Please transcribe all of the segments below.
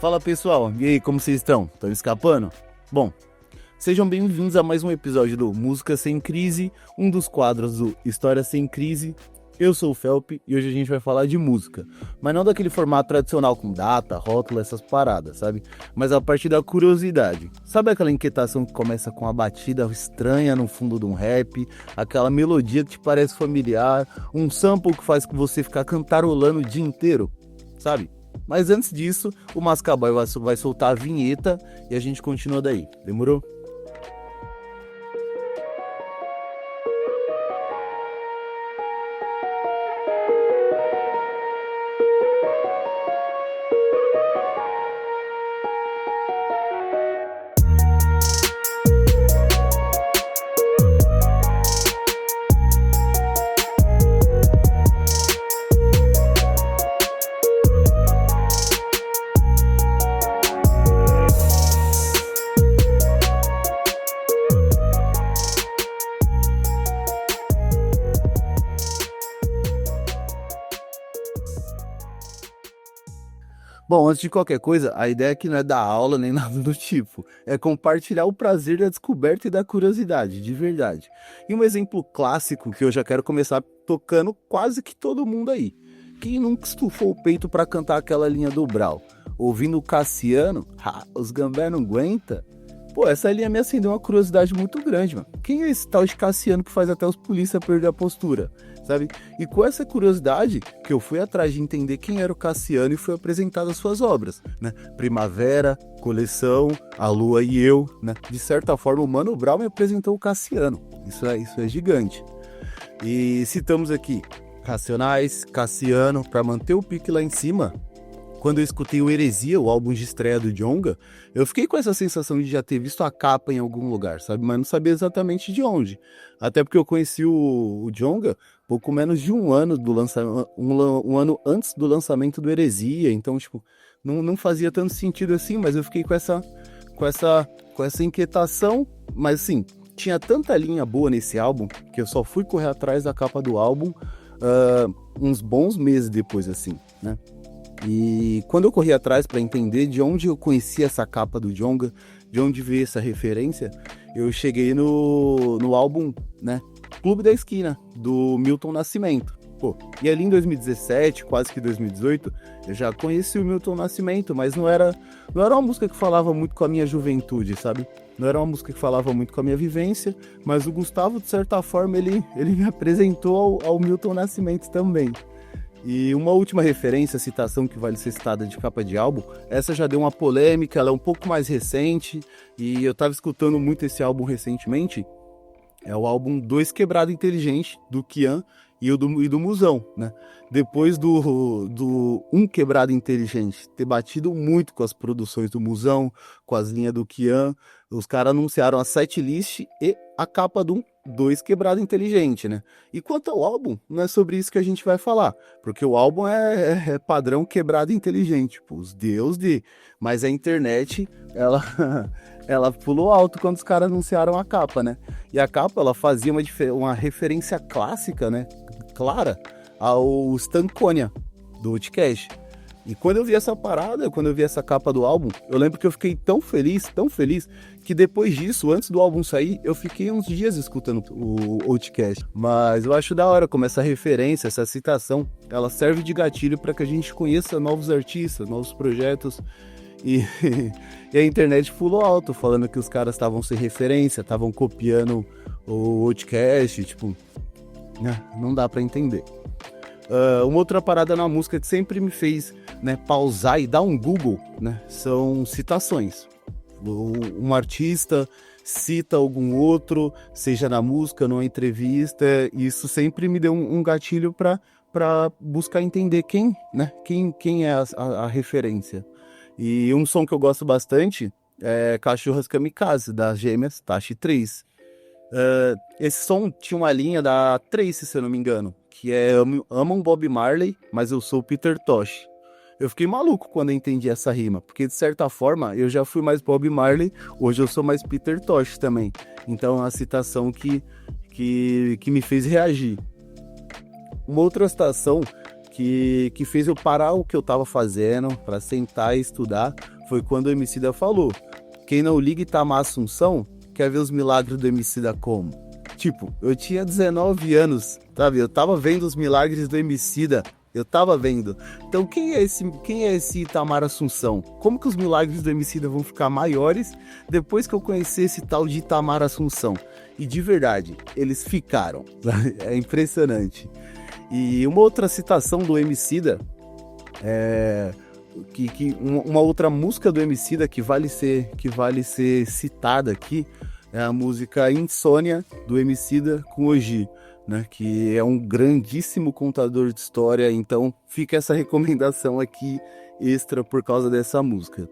Fala pessoal, e aí, como vocês estão? Estão escapando? Bom, sejam bem-vindos a mais um episódio do Música Sem Crise, um dos quadros do História Sem Crise. Eu sou o Felpe e hoje a gente vai falar de música, mas não daquele formato tradicional com data, rótulo, essas paradas, sabe? Mas a partir da curiosidade. Sabe aquela inquietação que começa com uma batida estranha no fundo de um rap, aquela melodia que te parece familiar, um sample que faz você ficar cantarolando o dia inteiro, sabe? Mas antes disso, o Mascaboy vai soltar a vinheta e a gente continua daí. Demorou? Bom, antes de qualquer coisa, a ideia aqui não é dar aula nem nada do tipo. É compartilhar o prazer da descoberta e da curiosidade, de verdade. E um exemplo clássico que eu já quero começar tocando quase que todo mundo aí. Quem nunca estufou o peito pra cantar aquela linha do Brau? Ouvindo o Cassiano, os gambé não aguenta? Pô, essa linha me acendeu uma curiosidade muito grande, mano. Quem é esse tal de Cassiano que faz até os polícia perder a postura, sabe? E com essa curiosidade que eu fui atrás de entender quem era o Cassiano e foi apresentado as suas obras, né? Primavera, Coleção, A Lua e Eu, né? De certa forma, o Mano Brown me apresentou o Cassiano. Isso é gigante. E citamos aqui Racionais, Cassiano, para manter o pique lá em cima. Quando eu escutei o Heresia, o álbum de estreia do Djonga, eu fiquei com essa sensação de já ter visto a capa em algum lugar, sabe? Mas não sabia exatamente de onde. Até porque eu conheci o Djonga pouco menos de um ano do lançamento, um ano antes do lançamento do Heresia. Então, tipo, não fazia tanto sentido assim, mas eu fiquei com essa inquietação. Mas assim, tinha tanta linha boa nesse álbum que eu só fui correr atrás da capa do álbum uns bons meses depois, assim, né? E quando eu corri atrás para entender de onde eu conhecia essa capa do Djonga, de onde veio essa referência, eu cheguei no álbum, né, Clube da Esquina, do Milton Nascimento. Pô, e ali em 2017, quase que 2018, eu já conheci o Milton Nascimento, mas não era uma música que falava muito com a minha juventude, sabe? Não era uma música que falava muito com a minha vivência, mas o Gustavo, de certa forma, ele me apresentou ao Milton Nascimento também. E uma última referência, citação que vale ser citada de capa de álbum, essa já deu uma polêmica, ela é um pouco mais recente, e eu tava escutando muito esse álbum recentemente, é o álbum Dois Quebrado Inteligente, do Kian e do Musão, né? Depois do Um Quebrado Inteligente ter batido muito com as produções do Musão, com as linhas do Kian, os caras anunciaram a setlist e a capa do Dois Quebrado Inteligente, né? E quanto ao álbum, não é sobre isso que a gente vai falar, porque o álbum é padrão quebrado inteligente, tipo, os deus de... Mas a internet, ela pulou alto quando os caras anunciaram a capa, né? E a capa, ela fazia uma referência clássica, né? Clara, ao Stankonia, do Outcast. E quando eu vi essa parada, quando eu vi essa capa do álbum, eu lembro que eu fiquei tão feliz, que depois disso, antes do álbum sair, eu fiquei uns dias escutando o Outcast. Mas eu acho da hora como essa referência, essa citação, ela serve de gatilho para que a gente conheça novos artistas, novos projetos. E, e a internet pulou alto, falando que os caras estavam sem referência, estavam copiando o Outcast, tipo, né, não dá para entender. Uma outra parada na música que sempre me fez, né, pausar e dar um Google, né, são citações. Um artista cita algum outro, seja na música, numa entrevista, e isso sempre me deu um gatilho para buscar entender quem é a referência. E um som que eu gosto bastante é Cachorras Kamikaze, das gêmeas Tashi 3. Esse som tinha uma linha da Tracy, se eu não me engano, que é Amam Bob Marley, mas eu sou Peter Tosh. Eu fiquei maluco quando eu entendi essa rima, porque de certa forma eu já fui mais Bob Marley, hoje eu sou mais Peter Tosh também. Então é uma citação que me fez reagir. Uma outra citação que fez eu parar o que eu tava fazendo para sentar e estudar foi quando o Emicida falou: quem não liga Itamar Assunção quer ver os milagres do Emicida como? Tipo, eu tinha 19 anos, sabe? Eu tava vendo os milagres do Emicida. Eu tava vendo. Então, quem é esse Itamar Assunção? Como que os milagres do Emicida vão ficar maiores depois que eu conhecer esse tal de Itamar Assunção? E de verdade, eles ficaram. É impressionante. E uma outra citação do Emicida, uma outra música do Emicida que vale ser citada aqui, é a música Insônia do Emicida com Oji, né, que é um grandíssimo contador de história, então fica essa recomendação aqui extra por causa dessa música.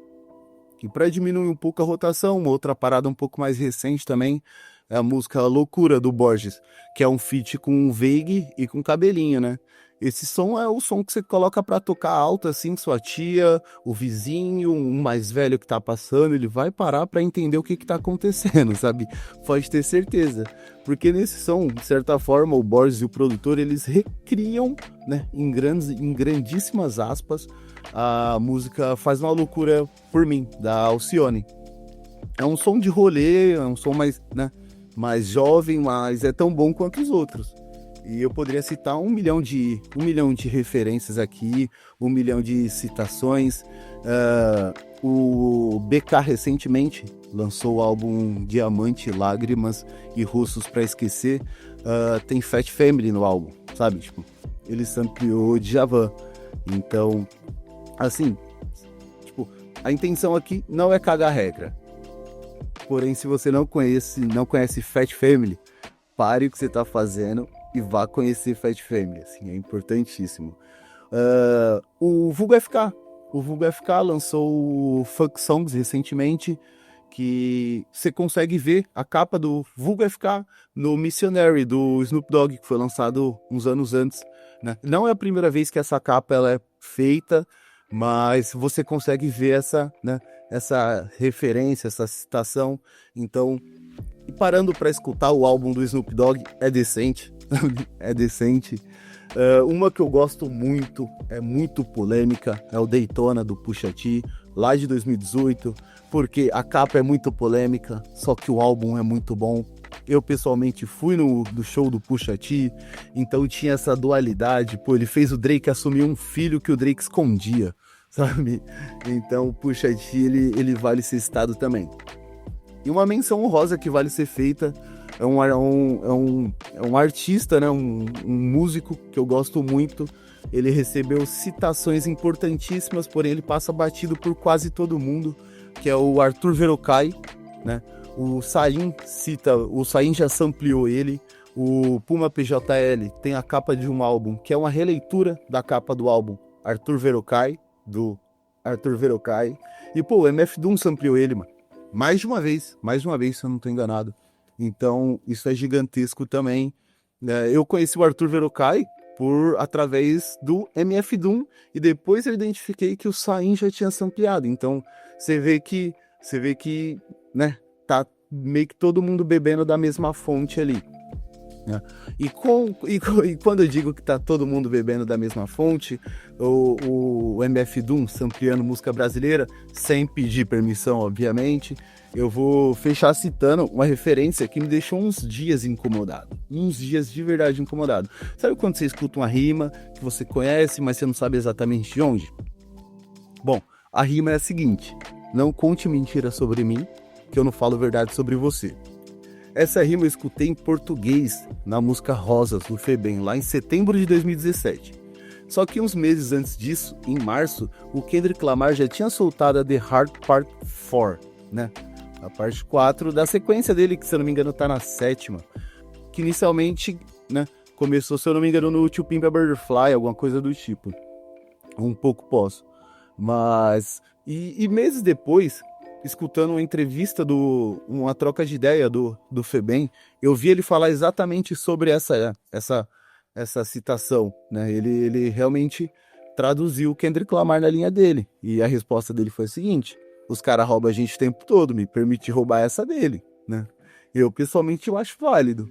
E para diminuir um pouco a rotação, uma outra parada um pouco mais recente também é a música Loucura do Borges, que é um feat com o Veig e com Cabelinho, né? Esse som é o som que você coloca para tocar alto, assim, sua tia, o vizinho, um mais velho que tá passando, ele vai parar para entender o que tá acontecendo, sabe? Pode ter certeza. Porque nesse som, de certa forma, o Borges e o produtor, eles recriam, né, em grandíssimas aspas, a música Faz Uma Loucura por Mim, da Alcione. É um som de rolê, é um som mais, né, mais jovem, mas é tão bom quanto os outros. E eu poderia citar um milhão de referências aqui, 1 milhão de citações. O BK recentemente lançou o álbum Diamante, Lágrimas e Russos pra Esquecer. Tem Fat Family no álbum, sabe? Tipo, ele sampleou Djavan. Então, assim, tipo, a intenção aqui não é cagar regra. Porém, se você não conhece Fat Family, pare o que você tá fazendo e vá conhecer Fat Family, assim, é importantíssimo. O Vulgo FK lançou o Funk Songs recentemente, que você consegue ver a capa do Vulgo FK no Missionary, do Snoop Dogg, que foi lançado uns anos antes, né? Não é a primeira vez que essa capa ela é feita, mas você consegue ver essa referência, essa citação. Então, e parando para escutar o álbum do Snoop Dogg, é decente. É decente. Uma que eu gosto muito, é muito polêmica, é o Daytona do Pusha T, lá de 2018, porque a capa é muito polêmica, só que o álbum é muito bom. Eu pessoalmente fui no show do Pusha T, então tinha essa dualidade. Pô, ele fez o Drake assumir um filho que o Drake escondia, sabe? Então o Pusha T, ele vale ser citado também. E uma menção honrosa que vale ser feita é um artista, né? Um músico que eu gosto muito. Ele recebeu citações importantíssimas, porém ele passa batido por quase todo mundo, que é o Arthur Verocai, né? O Sain já sampleou ele. O Puma PJL tem a capa de um álbum, que é uma releitura da capa do álbum Arthur Verocai, do Arthur Verocai. E, pô, o MF Doom sampleou ele, mano. Mais de uma vez, se eu não tô enganado. Então, isso é gigantesco também. Eu conheci o Arthur Verocai através do MF Doom, e depois eu identifiquei que o Sain já tinha sampleado. Então, você vê que, né, tá meio que todo mundo bebendo da mesma fonte ali. Né? E quando eu digo que tá todo mundo bebendo da mesma fonte, o MF Doom sampleando música brasileira, sem pedir permissão, obviamente, eu vou fechar citando uma referência que me deixou uns dias incomodado. Uns dias de verdade incomodado. Sabe quando você escuta uma rima que você conhece, mas você não sabe exatamente de onde? Bom, a rima é a seguinte: não conte mentira sobre mim, que eu não falo verdade sobre você. Essa rima eu escutei em português na música Rosas, do Febem, lá em setembro de 2017. Só que uns meses antes disso, em março, o Kendrick Lamar já tinha soltado a The Heart Part 4, né? A parte 4 da sequência dele, que se eu não me engano tá na 7ª, que inicialmente, né, começou, se eu não me engano, no To Pimp a Butterfly, alguma coisa do tipo, um pouco pós. Mas, e meses depois, escutando uma entrevista, uma troca de ideia do Febem, eu vi ele falar exatamente sobre essa citação, né? Ele realmente traduziu o Kendrick Lamar na linha dele, e a resposta dele foi a seguinte: os caras roubam a gente o tempo todo, me permite roubar essa dele, né? Eu, pessoalmente, eu acho válido.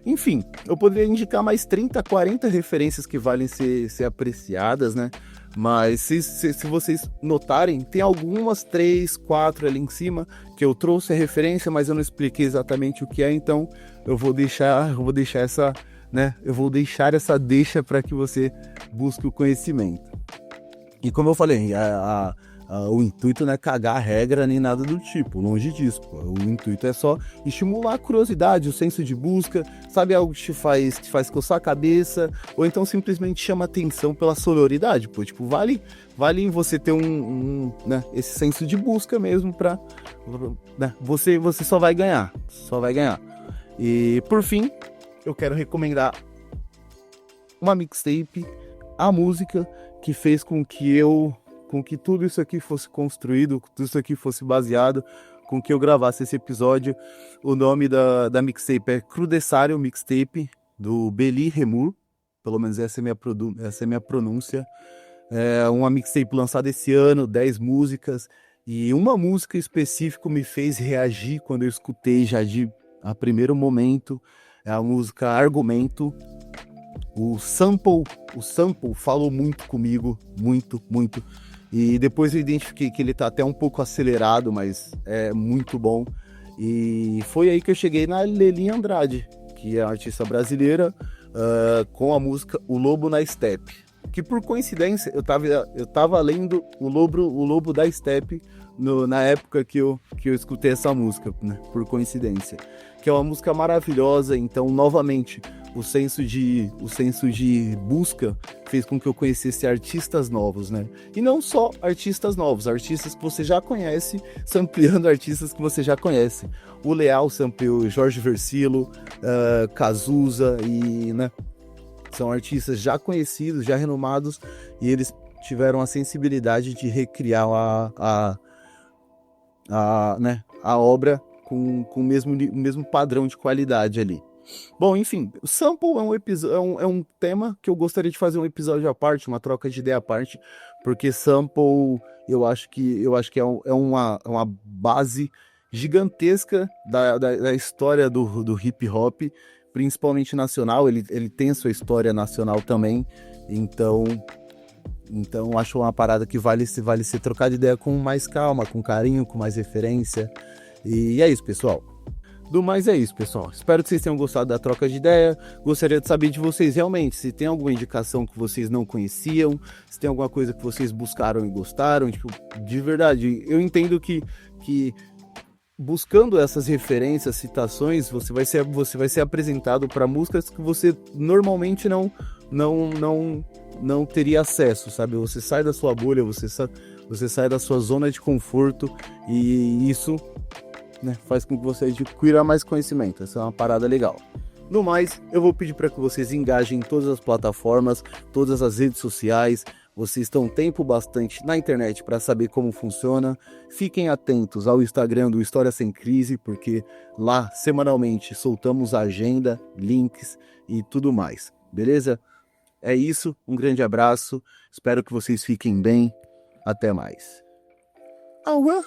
Enfim, eu poderia indicar mais 30, 40 referências que valem ser apreciadas, né? Mas se vocês notarem, tem algumas 3, 4 ali em cima que eu trouxe a referência, mas eu não expliquei exatamente o que é, então eu vou deixar essa, né? Eu vou deixar essa deixa para que você busque o conhecimento. E como eu falei, o intuito não é cagar a regra nem nada do tipo, longe disso. Pô. O intuito é só estimular a curiosidade, o senso de busca, sabe, algo que te faz coçar a cabeça, ou então simplesmente chama atenção pela sonoridade, pô. Tipo, vale em você ter né, esse senso de busca mesmo pra, né, você só vai ganhar. E por fim, eu quero recomendar uma mixtape, a música que fez com que tudo isso aqui fosse construído, tudo isso aqui fosse baseado, com que eu gravasse esse episódio. O nome da mixtape é Crudessário Mixtape, do Beli Remur, pelo menos essa é a minha pronúncia. É uma mixtape lançada esse ano, 10 músicas, e uma música específica me fez reagir quando eu escutei já a primeiro momento, é a música Argumento. O sample falou muito comigo, muito. E depois eu identifiquei que ele tá até um pouco acelerado, mas é muito bom. E foi aí que eu cheguei na Lely Andrade, que é artista brasileira, com a música O Lobo na Steppe. Que por coincidência eu tava lendo o Lobo da Steppe na época que eu escutei essa música, né? Por coincidência. Que é uma música maravilhosa, então novamente o senso de busca fez com que eu conhecesse artistas novos, né? E não só artistas novos, artistas que você já conhece, sampleando artistas que você já conhece. O Leal sampleou Jorge Versilo, Cazuza e, né? São artistas já conhecidos, já renomados, e eles tiveram a sensibilidade de recriar né, a obra com o mesmo padrão de qualidade ali. Bom, enfim, o sample é um tema que eu gostaria de fazer um episódio à parte, uma troca de ideia à parte, porque sample eu acho que é uma base gigantesca da história do hip hop, principalmente nacional. Ele tem sua história nacional também, então acho uma parada que vale ser trocada de ideia com mais calma, com carinho, com mais referência. E é isso, pessoal. Do mais é isso, pessoal. Espero que vocês tenham gostado da troca de ideia. Gostaria de saber de vocês realmente, se tem alguma indicação que vocês não conheciam, se tem alguma coisa que vocês buscaram e gostaram. Tipo, de verdade, eu entendo que buscando essas referências, citações, você vai ser apresentado para músicas que você normalmente não teria acesso, sabe? Você sai da sua bolha, você sai da sua zona de conforto, e isso, né, faz com que você adquira mais conhecimento. Essa é uma parada legal. No mais, eu vou pedir para que vocês engajem em todas as plataformas, todas as redes sociais. Vocês estão tempo bastante na internet para saber como funciona. Fiquem atentos ao Instagram do História Sem Crise, porque lá, semanalmente, soltamos a agenda, links e tudo mais. Beleza? É isso, um grande abraço. Espero que vocês fiquem bem. Até mais. Aua!